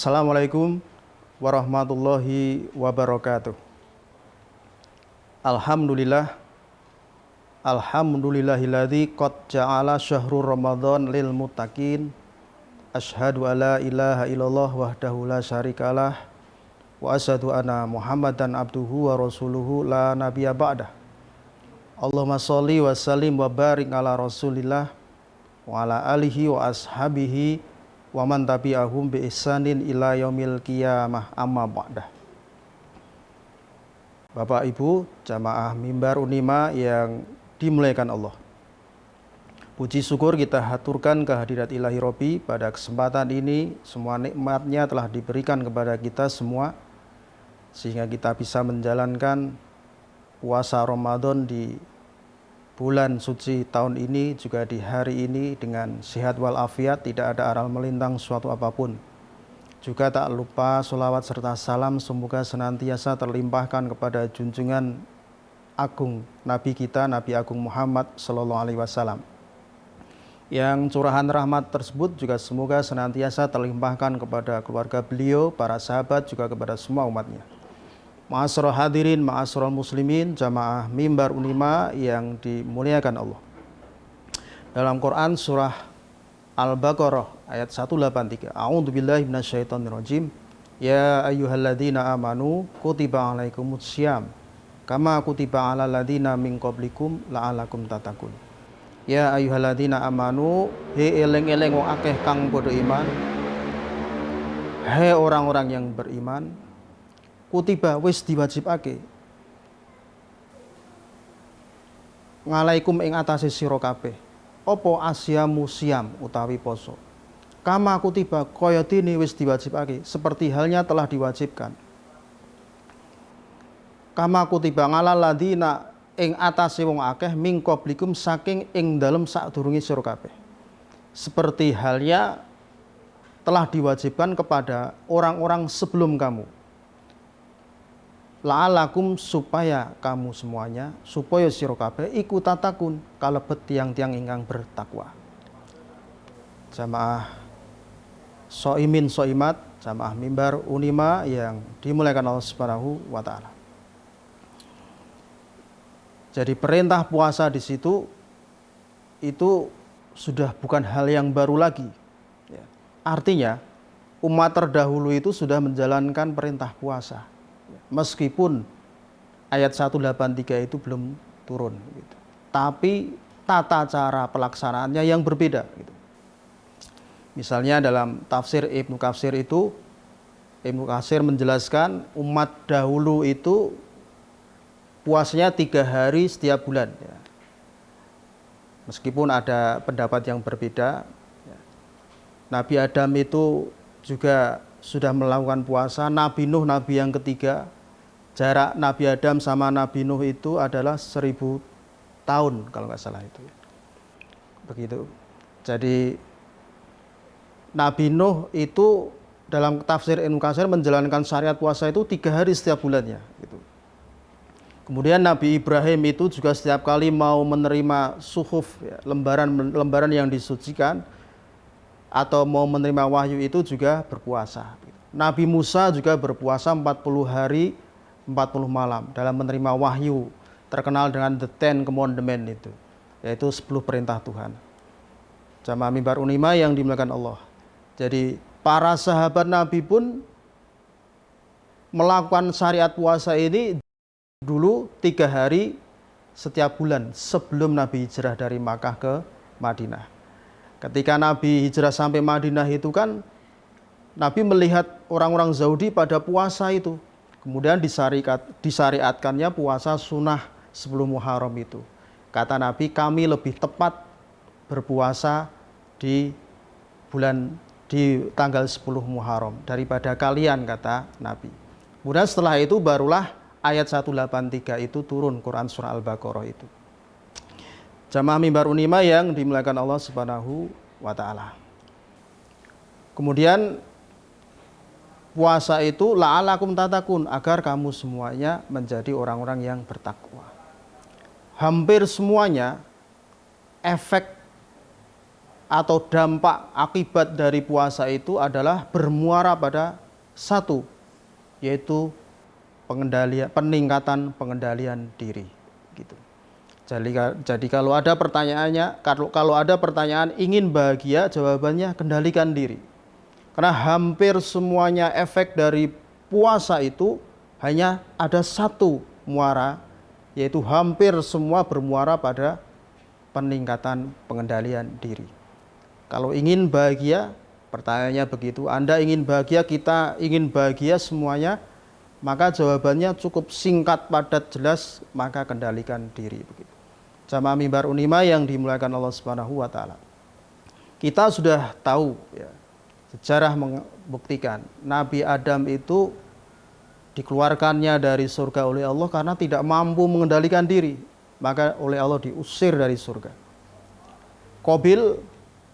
Assalamualaikum warahmatullahi wabarakatuh. Alhamdulillah, alhamdulillahilladzi qad ja'ala syahrul ramadhan lil muttaqin. Asyhadu alla ilaha illallah wahdahu la syarikalah wa asyhadu anna Muhammadan abduhu wa rasuluhu la nabiyya ba'dah. Allahumma sholli wa sallim wa barik ala Rasulillah wa ala alihi wa ashabihi wa man tabi'ahum bi ihsanin ila yaumil qiyamah, amma ba'dah. Bapak Ibu jamaah mimbar Unima yang dimuliakan Allah, puji syukur kita haturkan kehadirat Ilahi Robbi. Pada kesempatan ini semua nikmatnya telah diberikan kepada kita semua, sehingga kita bisa menjalankan puasa Ramadan di bulan suci tahun ini, juga di hari ini dengan sehat walafiat, tidak ada aral melintang suatu apapun. Juga tak lupa sholawat serta salam semoga senantiasa terlimpahkan kepada junjungan agung Nabi kita, Nabi Agung Muhammad Sallallahu Alaihi Wasallam. Yang curahan rahmat tersebut juga semoga senantiasa terlimpahkan kepada keluarga beliau, para sahabat, juga kepada semua umatnya. Ma'asyiral hadirin, ma'asyiral muslimin, jamaah mimbar Unima yang dimuliakan Allah. Dalam Quran surah Al-Baqarah ayat 183, A'udzubillahi minasyaitonirrajim. Ya ayyuhalladzina amanu kutiba alaikumussyam kama kutiba alal ladzina min qablikum la'allakum tattaqun. Ya ayyuhalladzina amanu, he eling-eling wong akeh kang padha iman. He orang-orang yang beriman, kutiba wis diwajibake ngalaikum ing atase sira kabeh apa asyamu siam utawi poso, kama kutiba kaya dene wis diwajibake, seperti halnya telah diwajibkan, kama kutiba ngalal ladina ing atase wong akeh min qablikum saking ing dalem sadurunge sira kabeh, seperti halnya telah diwajibkan kepada orang-orang sebelum kamu. La'alakum, supaya kamu semuanya, supaya sira kabeh iku tatakun, kalebet tiang-tiang ingkang bertakwa. Jamaah soimin soimat, jamaah mimbar Unima yang dimuliakan Allah Subhanahu wa taala. Jadi perintah puasa di situ itu sudah bukan hal yang baru lagi. Artinya umat terdahulu itu sudah menjalankan perintah puasa, meskipun ayat 183 itu belum turun gitu. Tapi tata cara pelaksanaannya yang berbeda gitu. Misalnya dalam tafsir Ibnu Katsir itu, Ibnu Katsir menjelaskan umat dahulu itu puasanya 3 hari setiap bulan ya. Meskipun ada pendapat yang berbeda ya. Nabi Adam itu juga sudah melakukan puasa, Nabi Nuh Nabi yang ketiga. Jarak Nabi Adam sama Nabi Nuh itu adalah 1000 tahun kalau nggak salah itu. Begitu. Jadi Nabi Nuh itu dalam tafsir Ibnu Katsir menjalankan syariat puasa itu 3 hari setiap bulannya gitu. Kemudian Nabi Ibrahim itu juga setiap kali mau menerima suhuf ya, lembaran yang disucikan atau mau menerima wahyu itu juga berpuasa. Nabi Musa juga berpuasa 40 hari 40 malam dalam menerima wahyu, terkenal dengan the 10 commandment itu, yaitu 10 perintah Tuhan. Jamaah mimbar Unima yang dimuliakan Allah. Jadi para sahabat Nabi pun melakukan syariat puasa ini dulu 3 hari setiap bulan sebelum Nabi hijrah dari Makkah ke Madinah. Ketika Nabi hijrah sampai Madinah itu kan Nabi melihat orang-orang Yahudi pada puasa itu. Kemudian disyariatkannya puasa sunnah sebelum Muharram itu. Kata Nabi, kami lebih tepat berpuasa di tanggal 10 Muharram daripada kalian, kata Nabi. Kemudian setelah itu barulah ayat 183 itu turun, Quran surah Al-Baqarah itu. Jamaah mimbar Unima yang dimuliakan Allah Subhanahu wa taala. Kemudian puasa itu la'alakum tatakun, agar kamu semuanya menjadi orang-orang yang bertakwa. Hampir semuanya efek atau dampak akibat dari puasa itu adalah bermuara pada satu, yaitu peningkatan pengendalian diri gitu. Jadi kalau ada pertanyaan ingin bahagia, jawabannya kendalikan diri. Karena hampir semuanya efek dari puasa itu hanya ada satu muara, yaitu hampir semua bermuara pada peningkatan pengendalian diri. Kalau ingin bahagia, pertanyaannya begitu, Anda ingin bahagia, kita ingin bahagia semuanya, maka jawabannya cukup singkat, padat, jelas, maka kendalikan diri begitu. Jamaah Mimbar Unima yang dimuliakan Allah Subhanahu wa taala. Kita sudah tahu ya, sejarah membuktikan Nabi Adam itu dikeluarkannya dari surga oleh Allah karena tidak mampu mengendalikan diri, maka oleh Allah diusir dari surga. Qabil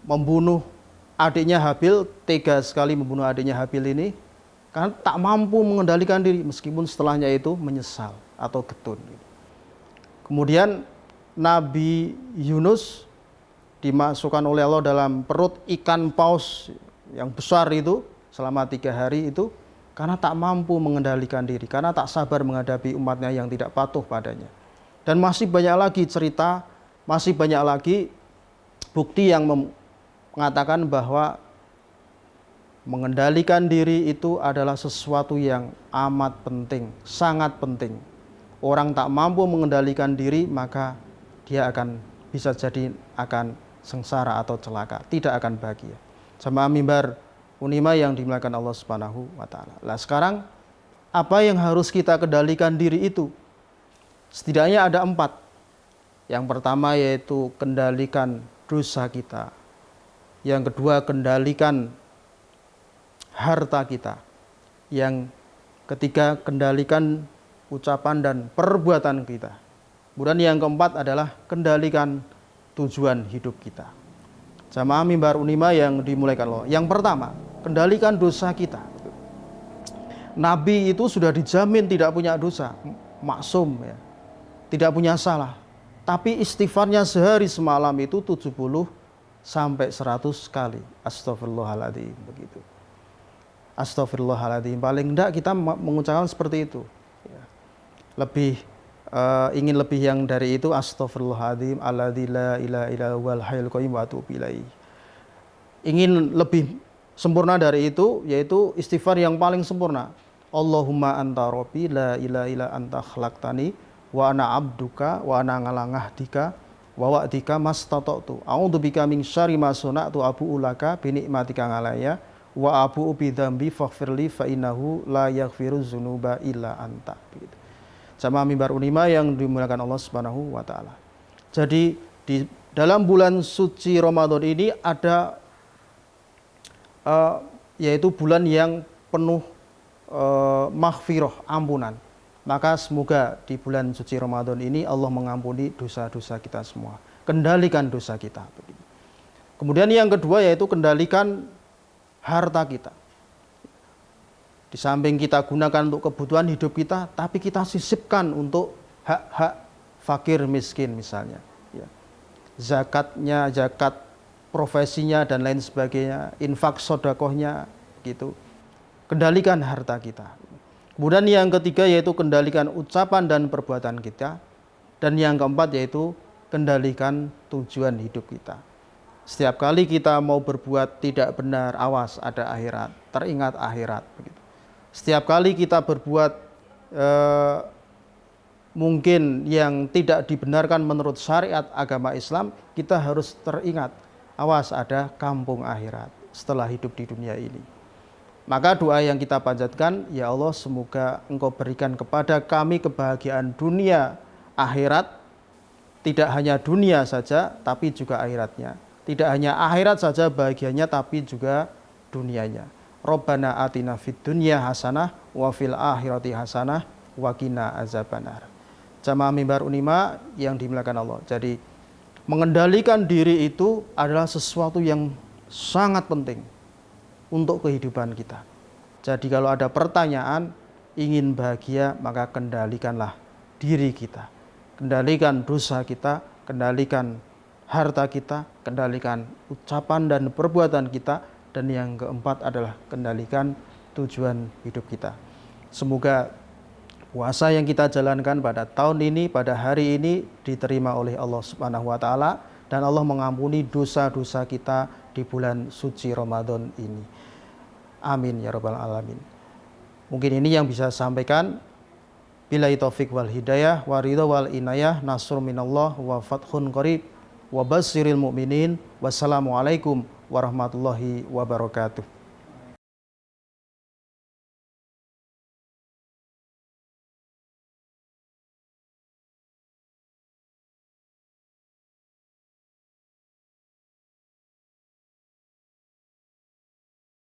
membunuh adiknya Habil, tega sekali membunuh adiknya Habil ini karena tak mampu mengendalikan diri, meskipun setelahnya itu menyesal atau getun. Kemudian Nabi Yunus dimasukkan oleh Allah dalam perut ikan paus yang besar itu selama 3 hari itu karena tak mampu mengendalikan diri, karena tak sabar menghadapi umatnya yang tidak patuh padanya. Dan masih banyak lagi cerita, masih banyak lagi bukti yang mengatakan bahwa mengendalikan diri itu adalah sesuatu yang amat penting, sangat penting. Orang tak mampu mengendalikan diri, maka dia akan bisa jadi akan sengsara atau celaka, tidak akan bahagia. Jamaah Mimbar Unima yang dimuliakan Allah Subhanahu wa taala. Nah, sekarang apa yang harus kita kendalikan diri itu? Setidaknya ada 4. Yang pertama yaitu kendalikan dosa kita. Yang kedua kendalikan harta kita. Yang ketiga kendalikan ucapan dan perbuatan kita. Kemudian yang keempat adalah kendalikan tujuan hidup kita. Jamaah Mimbar Unima yang dimuliakan Allah. Yang pertama, kendalikan dosa kita. Nabi itu sudah dijamin tidak punya dosa, maksum ya, tidak punya salah. Tapi istighfarnya sehari semalam itu 70 sampai 100 kali. Astagfirullahaladzim begitu. Astagfirullahaladzim. Paling enggak kita mengucapkan seperti itu. Ya. Ingin lebih yang dari itu, astagfirullahaladzim alladzi la ilaha illa huwal hayyul qayyum wa atubu ilaihi. Ingin lebih sempurna dari itu, yaitu istighfar yang paling sempurna. Allahumma anta rabbi la ilaha illa anta khalaqtani wa ana abduka wa ana ala ngahdika wa wa'dika mastata'tu. A'udzubika min syarri ma sana'tu abu'u laka bi ni'matika alayya wa abu'u bi dzambi faghfirli fa innahu la yaghfiruz dzunuba illa anta. Begitu. Jamaah Mimbar Unima yang dimuliakan Allah Subhanahu wa taala. Jadi di dalam bulan suci Ramadan ini ada yaitu bulan yang penuh maghfirah, ampunan. Maka semoga di bulan suci Ramadan ini Allah mengampuni dosa-dosa kita semua. Kendalikan dosa kita. Kemudian yang kedua yaitu kendalikan harta kita. Di samping kita gunakan untuk kebutuhan hidup kita, tapi kita sisipkan untuk hak-hak fakir miskin misalnya. Ya. Zakatnya, zakat profesinya dan lain sebagainya, infak sodakohnya gitu. Kendalikan harta kita. Kemudian yang ketiga yaitu kendalikan ucapan dan perbuatan kita. Dan yang keempat yaitu kendalikan tujuan hidup kita. Setiap kali kita mau berbuat tidak benar, awas ada akhirat, teringat akhirat begitu. Setiap kali kita berbuat mungkin yang tidak dibenarkan menurut syariat agama Islam, kita harus teringat, awas ada kampung akhirat setelah hidup di dunia ini. Maka doa yang kita panjatkan, ya Allah semoga Engkau berikan kepada kami kebahagiaan dunia akhirat, tidak hanya dunia saja tapi juga akhiratnya. Tidak hanya akhirat saja bahagianya tapi juga dunianya. Rabbana atina fid dunya hasanah wa fil akhirati hasanah wa qina azabannar. Jamaah Mimbar Unima yang dimuliakan Allah. Jadi mengendalikan diri itu adalah sesuatu yang sangat penting untuk kehidupan kita. Jadi kalau ada pertanyaan ingin bahagia, maka kendalikanlah diri kita. Kendalikan dosa kita, kendalikan harta kita, kendalikan ucapan dan perbuatan kita, dan yang keempat adalah kendalikan tujuan hidup kita. Semoga puasa yang kita jalankan pada tahun ini, pada hari ini diterima oleh Allah Subhanahu wa taala, dan Allah mengampuni dosa-dosa kita di bulan suci Ramadan ini. Amin ya rabbal alamin. Mungkin ini yang bisa saya sampaikan. Billahi taufik wal hidayah wa ridha wal inayah, nasrun minallah wa fathun qarib wa basyiril mu'minin. Wassalamualaikum warahmatullahi wabarakatuh.